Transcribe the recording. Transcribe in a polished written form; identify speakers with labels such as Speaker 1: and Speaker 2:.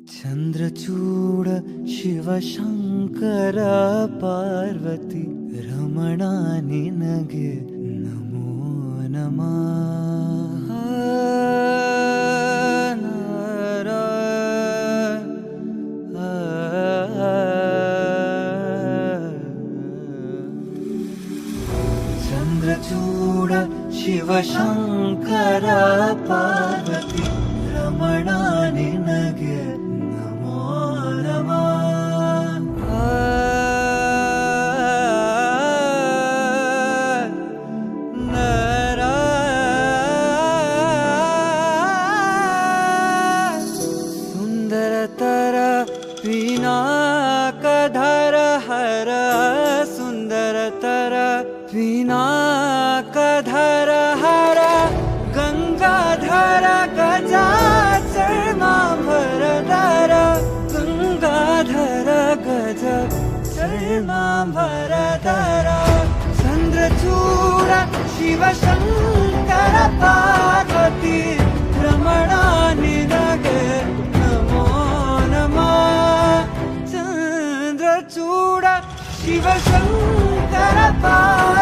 Speaker 1: ಚಂದ್ರಚೂಡ ಶಿವಶಂಕರ ಪಾರ್ವತಿ ರಮಣ ನಿನಗೆ ನಮೋ ನಮಃ. ಚಂದ್ರಚೂಡ ಶಿವಶಂಕರ ಪಾರ್ವತಿ ರಮಣ ನಿನಗೆ ನಮೋ ನಮಃ. ಸುಂದರತರ ಪಿನಾಕಧರ ಹರ ಸುಂದರತರ ಪಿನಾಕಧರ ಹರ ಗಂಗಾಧರ ಗಜಾಚರ್ಮಾಂಬರಧರ ಗಂಗಾಧರ ಗಜ ಚರ್ಮಾಂಬರಧರ ಚಂದ್ರಚೂಡ ಶಿವಶಂಕರ ಪಾರ್ವತಿ ರಮಣ ನಿನಗೆ ನಮೋ ನಮಃ. ಚಂದ್ರಚೂಡ ಶಿವಶಂಕರ ಪಾರ್ವತಿ